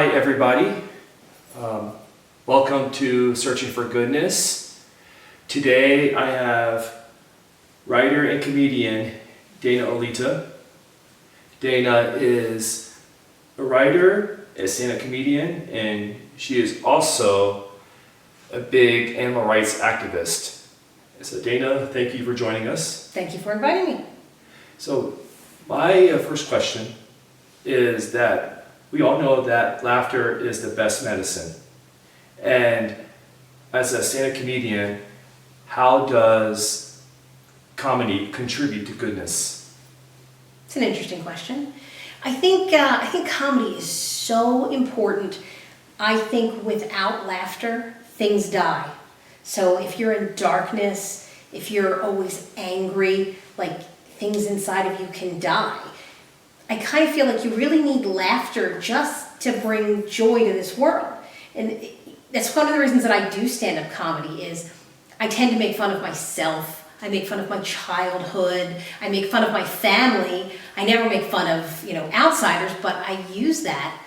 Hi everybody, welcome to Searching for Goodness. Today I have writer and comedian Dana Olita. Dana is a writer, a stand-up comedian, and she is also a big animal rights activist. So Dana, thank you for joining us. Thank you for inviting me. So my first question is that we all know that laughter is the best medicine. And as a stand-up comedian, how does comedy contribute to goodness? It's an interesting question. I think comedy is so important. I think without laughter, things die. So if you're in darkness, if you're always angry, like things inside of you can die. I kind of feel like you really need laughter just to bring joy to this world. And that's one of the reasons that I do stand-up comedy is I tend to make fun of myself. I make fun of my childhood. I make fun of my family. I never make fun of, outsiders, but I use that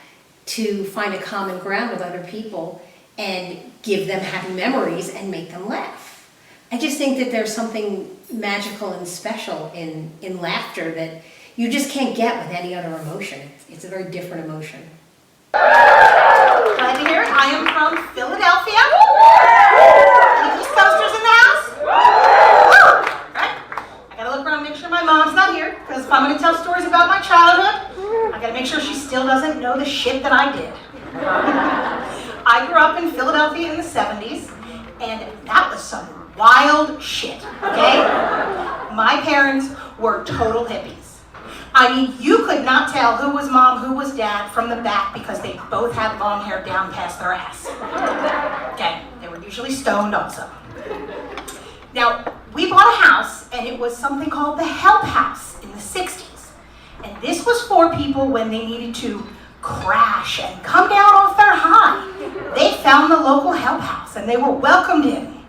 to find a common ground with other people and give them happy memories and make them laugh. I just think that there's something magical and special in laughter that you just can't get with any other emotion. It's a very different emotion. Glad to hear it. I am from Philadelphia. Any East Coasters in the house? Woo! Right. I gotta look around and make sure my mom's not here, because if I'm gonna tell stories about my childhood, I gotta make sure she still doesn't know the shit that I did. I grew up in Philadelphia in the 70s, and that was some wild shit, okay? My parents were total hippies. I mean, you could not tell who was mom, who was dad from the back because they both had long hair down past their ass. Okay, they were usually stoned also. Now, we bought a house and it was something called the Help House in the 60s. And this was for people when they needed to crash and come down off their high. They found the local Help House and they were welcomed in.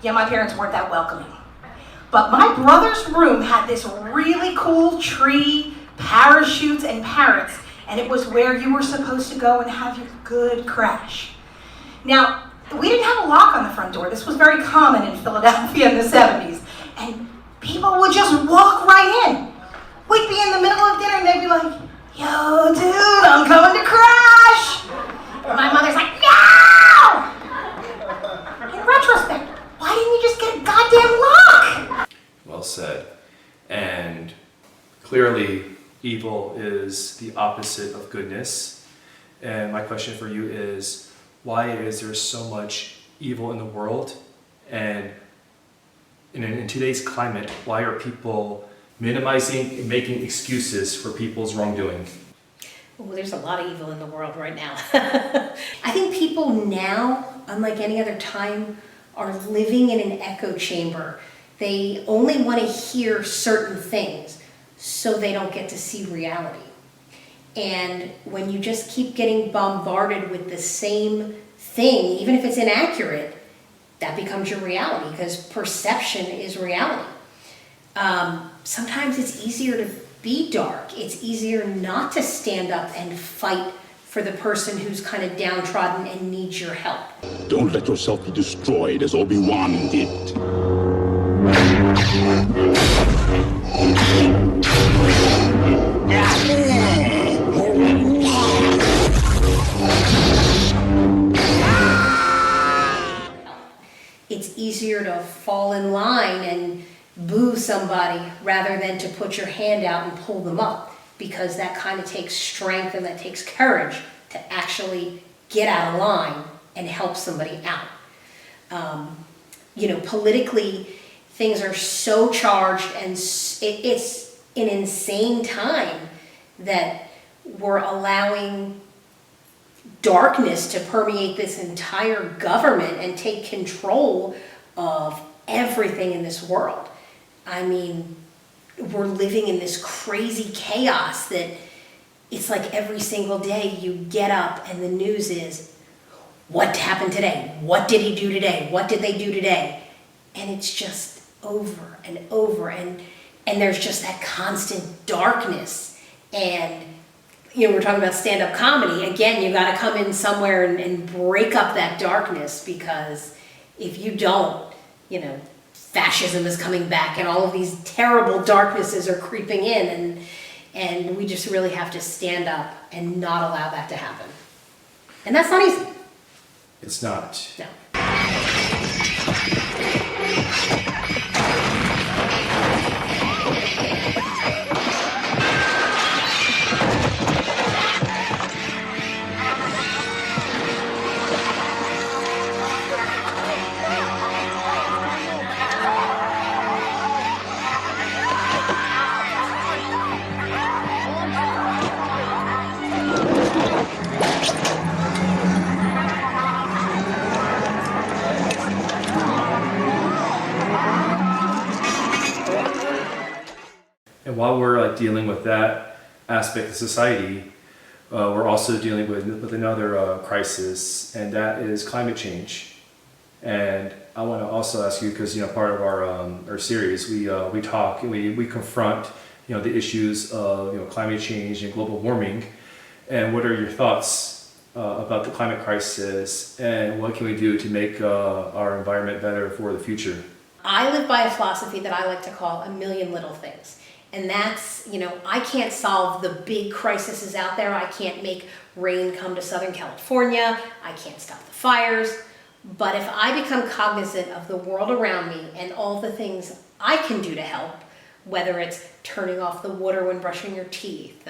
Yeah, my parents weren't that welcoming. But my brother's room had this really cool tree, parachutes, and parrots, and it was where you were supposed to go and have your good crash. Now, we didn't have a lock on the front door. This was very common in Philadelphia in the 70s. And people would just walk right in. We'd be in the middle of dinner and they'd be like, "Yo, dude, I'm coming to crash." And my mother's like, "No!" In retrospect, why didn't you just get a goddamn lock? Well said. And clearly, evil is the opposite of goodness. And my question for you is, why is there so much evil in the world? And in today's climate, why are people minimizing and making excuses for people's wrongdoing? Well, there's a lot of evil in the world right now. I think people now, unlike any other time, are living in an echo chamber. They only want to hear certain things so they don't get to see reality. And when you just keep getting bombarded with the same thing, even if it's inaccurate, that becomes your reality because perception is reality. Sometimes it's easier to be dark. It's easier not to stand up and fight for the person who's kind of downtrodden and needs your help. Don't let yourself be destroyed as Obi-Wan did. It's easier to fall in line and boo somebody rather than to put your hand out and pull them up, because that kind of takes strength and that takes courage to actually get out of line and help somebody out. Politically, things are so charged, and it's an insane time that we're allowing darkness to permeate this entire government and take control of everything in this world. I mean, we're living in this crazy chaos that it's like every single day you get up and the news is, what happened today? What did he do today? What did they do today? And it's just over and over, and there's just that constant darkness. And we're talking about stand-up comedy. Again, you got to come in somewhere and break up that darkness, because if you don't, fascism is coming back and all of these terrible darknesses are creeping in, and we just really have to stand up and not allow that to happen. And that's not easy. It's not. No. And while we're dealing with that aspect of society, we're also dealing with another crisis, and that is climate change. And I want to also ask you, because part of our series, we talk and we confront the issues of climate change and global warming. And what are your thoughts about the climate crisis, and what can we do to make our environment better for the future? I live by a philosophy that I like to call a million little things. And that's, I can't solve the big crises out there. I can't make rain come to Southern California. I can't stop the fires. But if I become cognizant of the world around me and all the things I can do to help, whether it's turning off the water when brushing your teeth,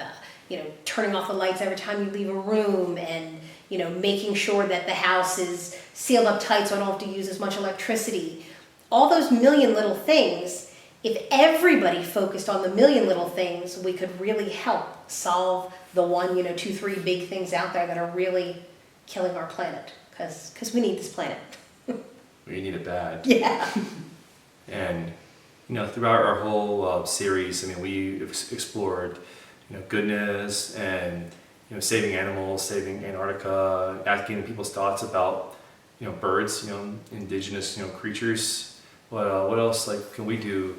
turning off the lights every time you leave a room, and, making sure that the house is sealed up tight so I don't have to use as much electricity. All those million little things, if everybody focused on the million little things, we could really help solve the 1, 2, 3 big things out there that are really killing our planet. Because we need this planet. We need it bad. Yeah. And throughout our whole series, we explored goodness and saving animals, saving Antarctica, asking people's thoughts about birds, indigenous creatures. What else can we do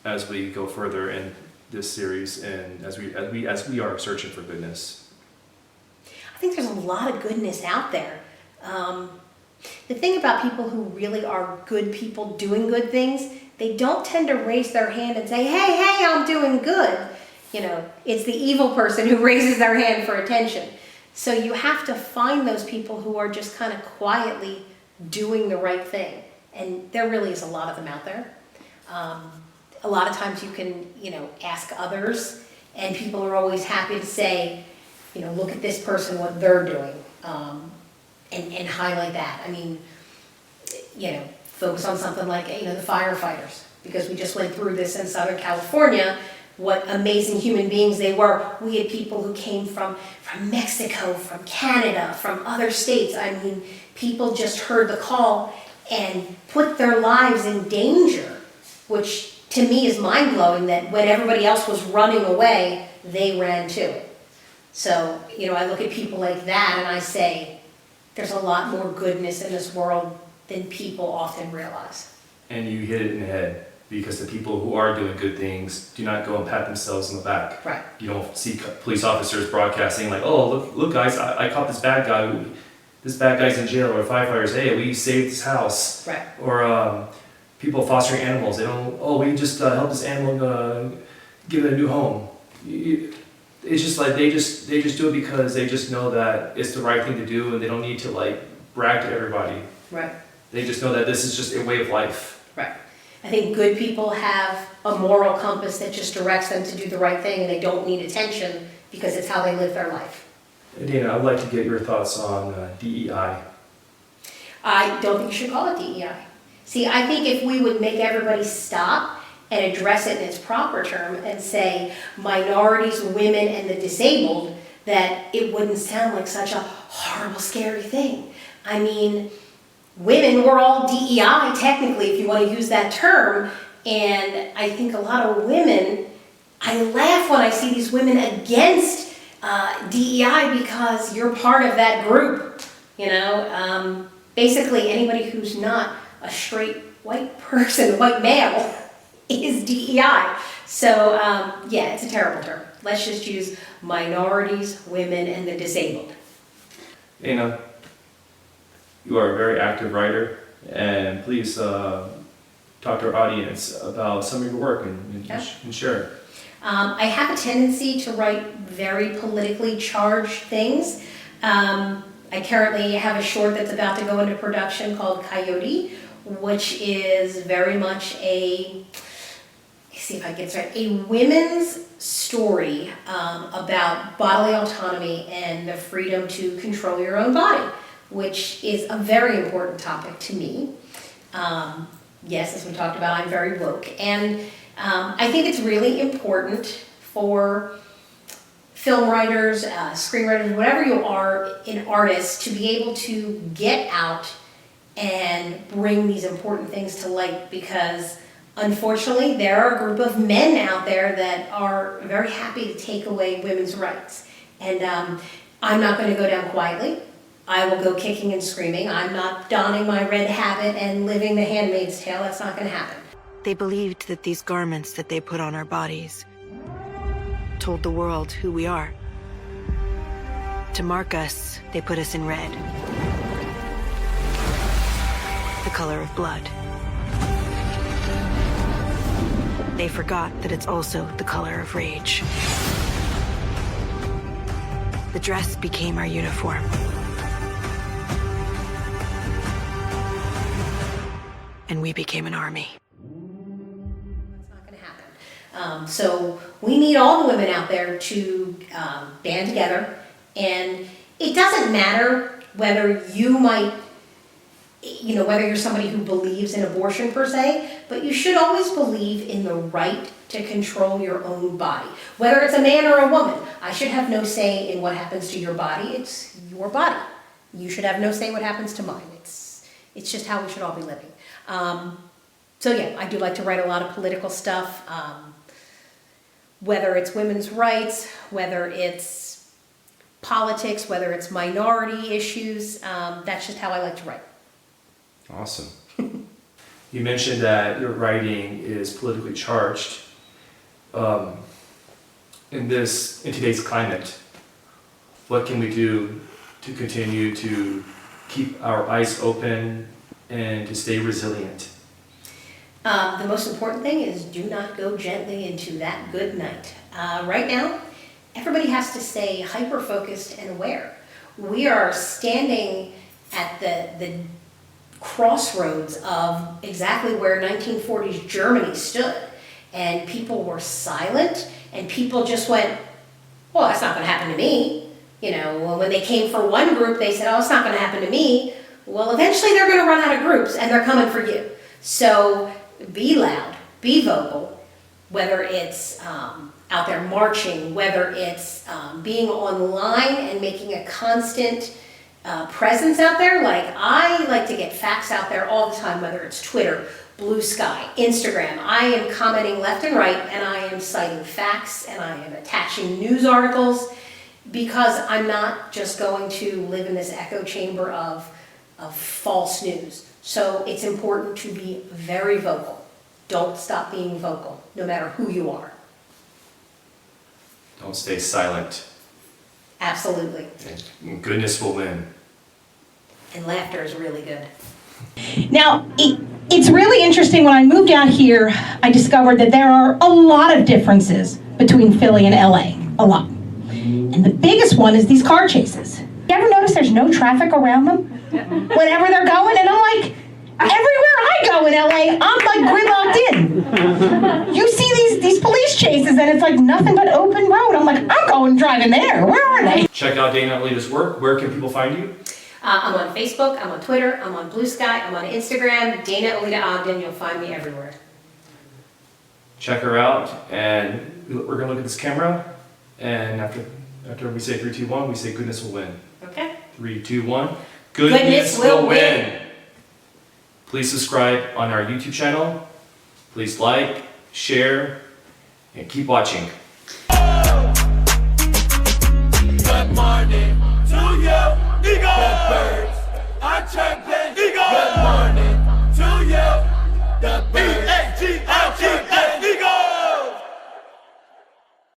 as we go further in this series, and as we are searching for goodness? I think there's a lot of goodness out there. The thing about people who really are good people doing good things, they don't tend to raise their hand and say, hey, I'm doing good. It's the evil person who raises their hand for attention. So you have to find those people who are just kind of quietly doing the right thing. And there really is a lot of them out there. A lot of times you can, ask others, and people are always happy to say, look at this person, what they're doing, and highlight that. Focus on something like, the firefighters, because we just went through this in Southern California, what amazing human beings they were. We had people who came from Mexico, from Canada, from other states. People just heard the call and put their lives in danger, which to me is mind-blowing, that when everybody else was running away, they ran to it. So, I look at people like that and I say, there's a lot more goodness in this world than people often realize. And you hit it in the head, because the people who are doing good things do not go and pat themselves on the back. Right. You don't see police officers broadcasting like, oh, look guys, I caught this bad guy. This bad guy's in jail. Or firefighters, hey, we saved this house. Right. Or people fostering animals. They don't, we just helped this animal give it a new home. It's just like they just do it because they just know that it's the right thing to do, and they don't need to brag to everybody. Right. They just know that this is just a way of life. Right. I think good people have a moral compass that just directs them to do the right thing, and they don't need attention because it's how they live their life. Dana, I'd like to get your thoughts on DEI. I don't think you should call it DEI. See, I think if we would make everybody stop and address it in its proper term and say minorities, women, and the disabled, that it wouldn't sound like such a horrible, scary thing. Women, we're all DEI, technically, if you want to use that term, and I think a lot of women, I laugh when I see these women against DEI because you're part of that group, Basically, anybody who's not a straight white person, white male, is DEI. So, it's a terrible term. Let's just use minorities, women, and the disabled. Dana, you are a very active writer, and please talk to our audience about some of your work and share. I have a tendency to write very politically charged things. I currently have a short that's about to go into production called Coyote, which is very much a women's story about bodily autonomy and the freedom to control your own body, which is a very important topic to me. Yes, as we talked about, I'm very woke, and I think it's really important for film writers, screenwriters, whatever you are, an artist, to be able to get out and bring these important things to light, because unfortunately there are a group of men out there that are very happy to take away women's rights. And I'm not going to go down quietly. I will go kicking and screaming. I'm not donning my red habit and living the Handmaid's Tale. That's not going to happen. They believed that these garments that they put on our bodies told the world who we are. To mark us, they put us in red, the color of blood. They forgot that it's also the color of rage. The dress became our uniform. And we became an army. That's not going to happen. So we need all the women out there to band together, and it doesn't matter whether whether you're somebody who believes in abortion per se, but you should always believe in the right to control your own body. Whether it's a man or a woman, I should have no say in what happens to your body. It's your body. You should have no say what happens to mine. It's just how we should all be living. So yeah, I do like to write a lot of political stuff, whether it's women's rights, whether it's politics, whether it's minority issues. That's just how I like to write. Awesome. You mentioned that your writing is politically charged. In today's climate, what can we do to continue to keep our eyes open and to stay resilient? The most important thing is do not go gently into that good night. Right now, everybody has to stay hyper-focused and aware. We are standing at the crossroads of exactly where 1940s Germany stood. And people were silent, and people just went, well, that's not going to happen to me. When they came for one group, they said, oh, it's not going to happen to me. Well, eventually they're going to run out of groups, and they're coming for you. So be loud, be vocal, whether it's out there marching, whether it's being online and making a constant presence out there. Like, I like to get facts out there all the time, whether it's Twitter, Blue Sky, Instagram. I am commenting left and right, and I am citing facts, and I am attaching news articles, because I'm not just going to live in this echo chamber of false news. So it's important to be very vocal. Don't stop being vocal, no matter who you are. Don't stay silent. Absolutely. And goodness will win. And laughter is really good. Now, it's really interesting. When I moved out here, I discovered that there are a lot of differences between Philly and LA. A lot. And the biggest one is these car chases. You ever notice there's no traffic around them whenever they're going? And I'm like, everywhere I go in LA, I'm like gridlocked in. You see these police chases, and it's like nothing but open road. I'm like, I'm going driving there. Where are they? Check out Dana Olita's work. Where can people find you? I'm on Facebook, I'm on Twitter, I'm on Blue Sky, I'm on Instagram, Dana Olita Ogden. You'll find me everywhere. Check her out, and we're going to look at this camera, and after we say 3, 2, 1, we say goodness will win. Okay. 3, 2, 1. Goodness will win. Please subscribe on our YouTube channel. Please like, share, and keep watching. Good morning.